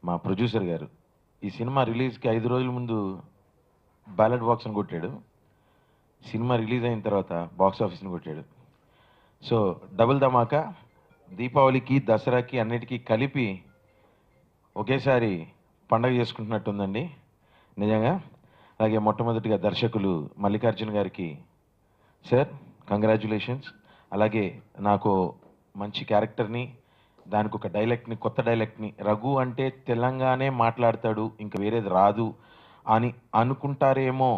మా ప్రొడ్యూసర్ గారు ఈ సినిమా రిలీజ్కి 5 రోజుల ముందు బ్యాలెట్ బాక్స్ని కొట్టాడు. సినిమా రిలీజ్ అయిన తర్వాత బాక్స్ ఆఫీస్ని కొట్టాడు. సో డబుల్ ధమాకా దీపావళికి దసరాకి అన్నిటికీ కలిపి ఒకేసారి పండగ చేసుకుంటున్నట్టుందండి నిజంగా. అలాగే మొట్టమొదటిగా దర్శకులు మల్లికార్జున గారికి సార్ కంగ్రాచ్యులేషన్స్. అలాగే నాకు మంచి క్యారెక్టర్ని, దానికి ఒక డైలెక్ట్ని, కొత్త డైలెక్ట్ని, రఘు అంటే తెలంగాణే మాట్లాడతాడు ఇంకా వేరేది రాదు అని అనుకుంటారేమో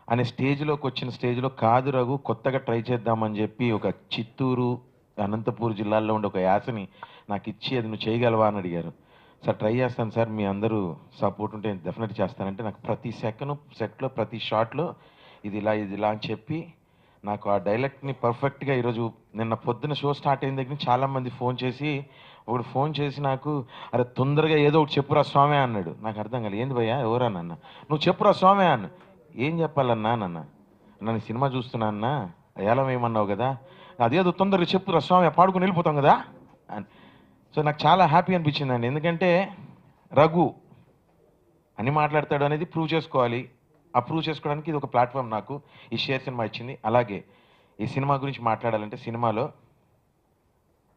అనే స్టేజ్లోకి వచ్చిన స్టేజ్లో కాదు రఘు, కొత్తగా ట్రై చేద్దామని చెప్పి ఒక చిత్తూరు అనంతపూర్ జిల్లాల్లో ఉండే ఒక యాసని నాకు ఇచ్చి అది నువ్వు చేయగలవా అని అడిగారు. సార్ ట్రై చేస్తాను సార్, మీ అందరూ సపోర్ట్ ఉంటే డెఫినెట్ చేస్తానంటే నాకు ప్రతి సెట్లో ప్రతి షాట్లో ఇది ఇలా అని చెప్పి నాకు ఆ డైలాగ్ని పర్ఫెక్ట్గా ఈరోజు నిన్న పొద్దున షో స్టార్ట్ అయిన దగ్గర నుంచి చాలామంది ఫోన్ చేసి, ఒకడు ఫోన్ చేసి నాకు అరే తొందరగా ఏదో ఒకటి చెప్పురా స్వామి అన్నాడు. నాకు అర్థం కాలేదు, ఏంది భయ్యా ఎవరా నాన్న, నువ్వు చెప్పురా స్వామి అన్న. ఏం చెప్పాలన్నా నన్ను సినిమా చూస్తున్నా అన్న, ఏలం ఏమన్నావు కదా, అదేదో తొందరగా చెప్పురా స్వామి పాడుకుని వెళ్ళిపోతాం కదా అని. సో నాకు చాలా హ్యాపీ అనిపించిందండి, ఎందుకంటే రఘు అని మాట్లాడతాడు అనేది ప్రూవ్ చేసుకోవాలి. ఆ ప్రూవ్ చేసుకోవడానికి ఇది ఒక ప్లాట్ఫామ్ నాకు ఈ షేర్ సినిమా ఇచ్చింది. అలాగే ఈ సినిమా గురించి మాట్లాడాలంటే సినిమాలో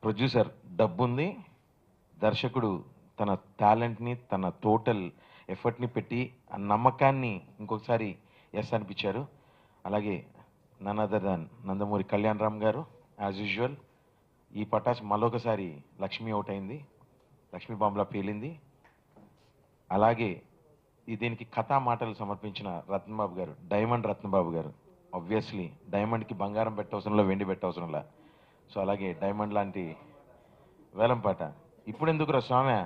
ప్రొడ్యూసర్ డబ్బు ఉంది, దర్శకుడు తన టాలెంట్ని తన టోటల్ ఎఫర్ట్ని పెట్టి ఆ నమ్మకాన్ని ఇంకొకసారి ఎస్ అనిపించారు. అలాగే none other than Nandamuri Kalyan Ram గారు యాజ్ యూజువల్ ఈ పటాస్ మళ్ళొకసారి లక్ష్మి అవుట్ అయింది, లక్ష్మీ బాంబులా పేలింది. అలాగే దీనికి కథా మాటలు సమర్పించిన రత్నబాబు గారు, డైమండ్ రత్నబాబు గారు, ఆబ్వియస్లీ డైమండ్కి బంగారం పెట్టవసరంలో వెండి పెట్టవసరంలా. సో అలాగే డైమండ్ లాంటి వేలంపాట ఇప్పుడు ఎందుకురా స్వామి,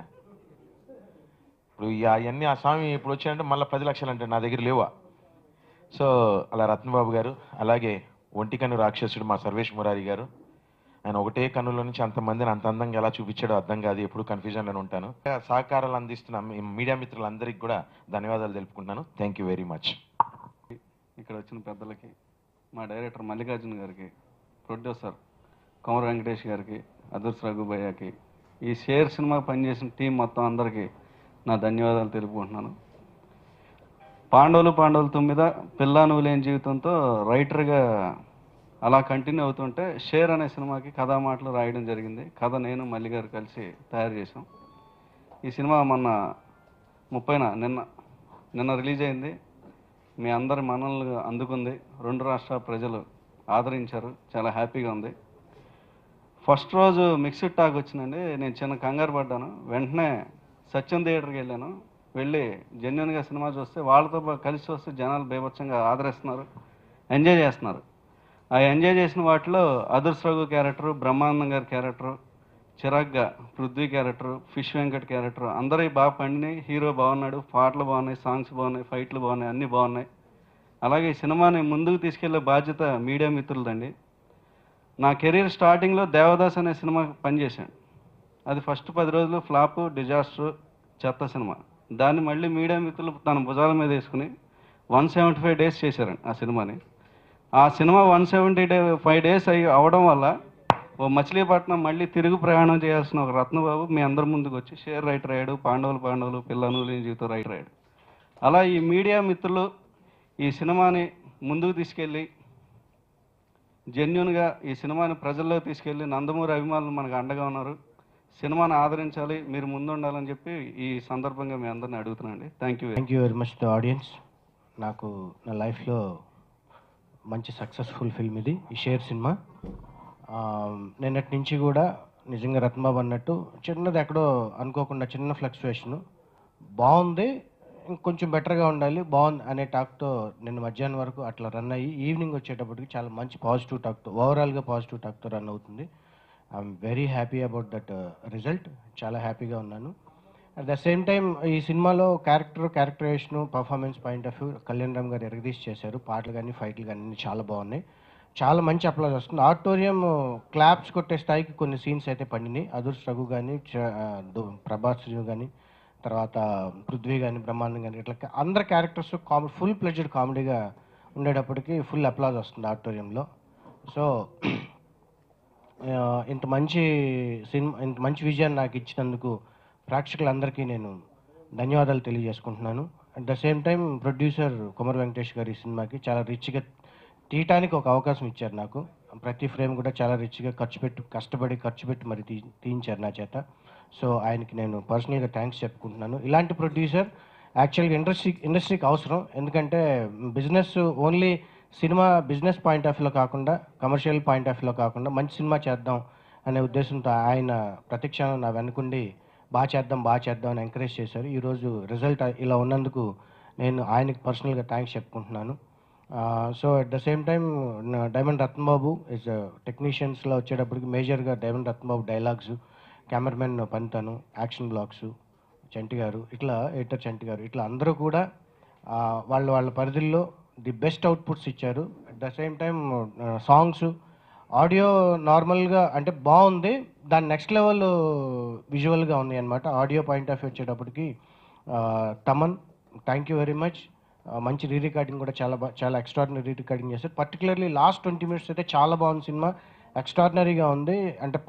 ఇప్పుడు అవన్నీ ఆ స్వామి ఇప్పుడు వచ్చాయంటే మళ్ళీ 10 లక్షలు అంటే నా దగ్గర లేవా. సో అలా రత్నబాబు గారు, అలాగే ఒంటికన్ను రాక్షసుడు మా సర్వేష్ మురారి గారు, ఆయన ఒకటే కన్నులో నుంచి అంతమందిని అంత అందంగా ఎలా చూపించాడో అర్థం కాదు, ఎప్పుడు కన్ఫ్యూజన్లో ఉంటాను. సహకారాలు అందిస్తున్న మీడియా మిత్రులందరికీ కూడా ధన్యవాదాలు తెలుపుకుంటున్నాను. Thank you very much. ఇక్కడ వచ్చిన పెద్దలకి, మా డైరెక్టర్ మల్లికార్జున గారికి, ప్రొడ్యూసర్ కొమర వెంకటేష్ గారికి, అదుర్స్ రఘుబయ్యకి, ఈ షేర్ సినిమా పనిచేసిన టీం మొత్తం అందరికీ నా ధన్యవాదాలు తెలుపుకుంటున్నాను. పాండవులు 9 పిల్లా నువ్వు లేని జీవితంతో రైటర్గా అలా కంటిన్యూ అవుతుంటే షేర్ అనే సినిమాకి కథా మాటలు రాయడం జరిగింది. కథ నేను మల్లి గారు కలిసి తయారు చేసాం. ఈ సినిమా మొన్న 30న నిన్న రిలీజ్ అయింది. మీ అందరి మన్ననలు అందుకుంది. 2 రాష్ట్రాల ప్రజలు ఆదరించారు. చాలా హ్యాపీగా ఉంది. ఫస్ట్ రోజు మిక్స్డ్ టాక్ వచ్చిందండి. నేను చిన్న కంగారు పడ్డాను. వెంటనే సత్యం థియేటర్కి వెళ్ళాను. వెళ్ళి జెన్యున్గా సినిమా చూస్తే వాళ్ళతో కలిసి వస్తే జనాలు బీభత్సంగా ఆదరిస్తున్నారు, ఎంజాయ్ చేస్తున్నారు. ఆ ఎంజాయ్ చేసిన వాటిలో అదుర్స్ రఘు క్యారెక్టరు, బ్రహ్మానందం గారి క్యారెక్టరు, చిరాగ్గా Prithvi character, fish Venkat character అందరూ బాగా పండినాయి. హీరో బాగున్నాడు, పాటలు బాగున్నాయి, సాంగ్స్ బాగున్నాయి, ఫైట్లు బాగున్నాయి, అన్నీ బాగున్నాయి. అలాగే ఈ సినిమాని ముందుకు తీసుకెళ్లే బాధ్యత మీడియా మిత్రులదండి. నా కెరీర్ స్టార్టింగ్లో దేవదాస్ అనే సినిమా పనిచేశాను. అది ఫస్ట్ 10 రోజులు ఫ్లాప్, డిజాస్టర్, చెత్త సినిమా. దాన్ని మళ్ళీ మీడియా మిత్రులు తన భుజాల మీద వేసుకుని 175 డేస్ చేశారండి ఆ సినిమాని. ఆ సినిమా 175 డేస్ అవడం వల్ల ఓ మచిలీపట్నం మళ్ళీ తిరుగు ప్రయాణం చేయాల్సిన ఒక రత్నబాబు మీ అందరి ముందుకు వచ్చి షేర్ రైటర్ అయ్యాడు, పాండవులు పిల్లను లేని జీవితం రైటర్ అయ్యాడు. అలా ఈ మీడియా మిత్రులు ఈ సినిమాని ముందుకు తీసుకెళ్ళి జెన్యున్గా ఈ సినిమాని ప్రజల్లో తీసుకెళ్ళి నందమూరి అభిమానులు మనకు అండగా ఉన్నారు. సినిమాని ఆదరించాలి, మీరు ముందుండాలని చెప్పి ఈ సందర్భంగా మీ అందరిని అడుగుతున్నానండి. Thank you very much to audience. నాకు నా లైఫ్లో మంచి సక్సెస్ఫుల్ ఫిల్మ్ ఇది, ఈ షేర్ సినిమా. నిన్నటి నుంచి కూడా నిజంగా రత్నబాబు అన్నట్టు చిన్నది ఎక్కడో అనుకోకుండా చిన్న ఫ్లక్చువేషను బాగుంది, ఇంకొంచెం బెటర్గా ఉండాలి, బాగుంది అనే టాక్తో నిన్న మధ్యాహ్నం వరకు అట్లా రన్ అయ్యి ఈవినింగ్ వచ్చేటప్పటికి చాలా మంచి పాజిటివ్ టాక్తో, ఓవరాల్గా పాజిటివ్ టాక్తో రన్ అవుతుంది. I'm very happy about that result. చాలా హ్యాపీగా ఉన్నాను. అట్ ద సేమ్ టైం ఈ సినిమాలో characterisation, performance point of view Kalyan Ram గారు ఎరగదీసి చేశారు. పాటలు కానీ ఫైట్లు కానీ అన్నీ చాలా బాగున్నాయి. చాలా మంచి అప్లాజ్ వస్తుంది. ఆడిటోరియం క్లాప్స్ కొట్టే స్థాయికి కొన్ని సీన్స్ అయితే పండినాయి. అదుర్స్ రఘు కానీ, ప్రభాస్ కానీ, తర్వాత పృథ్వీ కానీ, బ్రహ్మానందం కానీ, ఇట్లా అందరు క్యారెక్టర్స్ ఫుల్ ప్లెజర్డ్ కామెడీగా ఉండేటప్పటికి ఫుల్ అప్లాజ్ వస్తుంది ఆడిటోరియంలో. సో ఇంత మంచి సినిమా, ఇంత మంచి విజయాన్ని నాకు ఇచ్చినందుకు ప్రేక్షకులందరికీ నేను ధన్యవాదాలు తెలియజేసుకుంటున్నాను. At the same time producer Komara Venkatesh గారు ఈ సినిమాకి చాలా రిచ్గా తీయటానికి ఒక అవకాశం ఇచ్చారు నాకు. ప్రతి ఫ్రేమ్ కూడా చాలా రిచ్గా కష్టపడి ఖర్చు పెట్టి మరి తీయించారు నా చేత. సో ఆయనకి నేను పర్సనల్గా థ్యాంక్స్ చెప్పుకుంటున్నాను. ఇలాంటి ప్రొడ్యూసర్ యాక్చువల్గా ఇండస్ట్రీకి అవసరం. ఎందుకంటే business only cinema business point of వ్యూలో కాకుండా, కమర్షియల్ పాయింట్ ఆఫ్ వ్యూలో కాకుండా మంచి సినిమా చేద్దాం అనే ఉద్దేశంతో ఆయన ప్రతిక్షణం నా వెనుకుండి బాగా చేద్దాం అని ఎంకరేజ్ చేశారు. ఈరోజు రిజల్ట్ ఇలా ఉన్నందుకు నేను ఆయనకి పర్సనల్గా థ్యాంక్స్ చెప్పుకుంటున్నాను. So at the same time Diamond Ratnababu is టెక్నీషియన్స్లో వచ్చేటప్పటికి మేజర్గా డైమండ్ రత్నబాబు డైలాగ్స్, కెమెరామెన్ పంతను, యాక్షన్ బ్లాక్స్ చంటి గారు, ఇట్లా ఎడిటర్ చంటి గారు, ఇట్లా అందరూ కూడా వాళ్ళ పరిధిలో ది బెస్ట్ అవుట్పుట్స్ ఇచ్చారు. At the same time songs, audio నార్మల్గా అంటే బాగుంది, దాని నెక్స్ట్ లెవెల్ విజువల్గా ఉంది అనమాట. ఆడియో పాయింట్ ఆఫ్ వ్యూ వచ్చేటప్పటికి Thaman, thank you very much. మంచి రీ రికార్డింగ్ కూడా చాలా ఎక్స్ట్రాడినరీ రీ రికార్డింగ్ చేశారు. పర్టికులర్లీ లాస్ట్ 20 minutes అయితే చాలా బాగుంది సినిమా, ఎక్స్ట్రాడినరీగా ఉంది. అంటే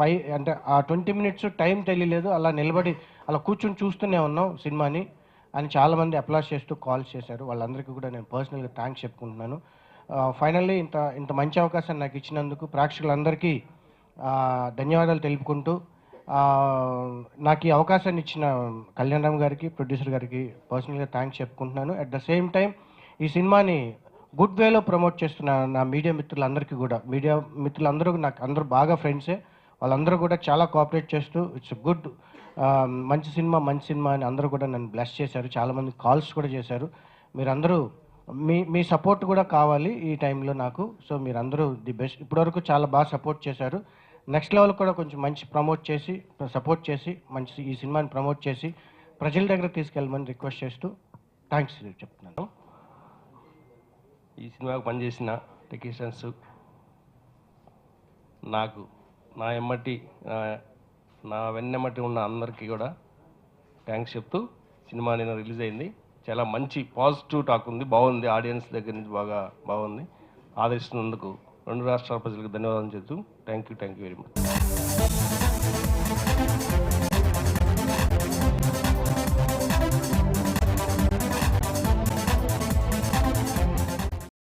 ఆ 20 minutes టైం తెలియలేదు, అలా నిలబడి అలా కూర్చొని చూస్తూనే ఉన్నాం సినిమాని అని చాలామంది అప్లాస్ చేస్తూ కాల్స్ చేశారు. వాళ్ళందరికీ కూడా నేను పర్సనల్గా థ్యాంక్స్ చెప్పుకుంటున్నాను. ఫైనల్లీ ఇంత మంచి అవకాశాన్ని నాకు ఇచ్చినందుకు ప్రేక్షకులందరికీ ధన్యవాదాలు తెలుపుకుంటూ, నాకు ఈ అవకాశాన్ని ఇచ్చిన కళ్యాణ్ రామ్ గారికి, ప్రొడ్యూసర్ గారికి పర్సనల్గా థ్యాంక్స్ చెప్పుకుంటున్నాను. అట్ ద సేమ్ టైం ఈ సినిమాని గుడ్ వేలో ప్రమోట్ చేస్తున్న నా మీడియా మిత్రులందరికీ కూడా, మీడియా మిత్రులందరూ నాకు అందరూ బాగా ఫ్రెండ్సే, వాళ్ళందరూ కూడా చాలా కోఆపరేట్ చేస్తూ ఇట్స్ గుడ్, మంచి సినిమా అని అందరూ కూడా నన్ను బ్లెస్ చేశారు. చాలామంది కాల్స్ కూడా చేశారు. మీరందరూ మీ సపోర్ట్ కూడా కావాలి ఈ టైంలో నాకు. సో మీరందరూ ది బెస్ట్, ఇప్పటివరకు చాలా బాగా సపోర్ట్ చేశారు. నెక్స్ట్ లెవెల్ కూడా కొంచెం మంచి సపోర్ట్ చేసి మంచి ఈ సినిమాని ప్రమోట్ చేసి ప్రజల దగ్గర తీసుకెళ్ళమని రిక్వెస్ట్ చేస్తూ థ్యాంక్స్ చెప్తున్నాను. ఈ సినిమాకు పనిచేసిన టెక్నీషియన్స్, నాకు నా వెన్నెమ్మటి ఉన్న అందరికీ కూడా థ్యాంక్స్ చెప్తూ, సినిమా నిన్న రిలీజ్ అయింది. చాలా మంచి పాజిటివ్ టాక్ ఉంది, బాగుంది. ఆడియన్స్ దగ్గర నుంచి బాగుంది. ఆదరిస్తున్నందుకు 2 రాష్ట్రాల ప్రజలకు ధన్యవాదాలు చెప్తూ థ్యాంక్ యూ వెరీ మచ్.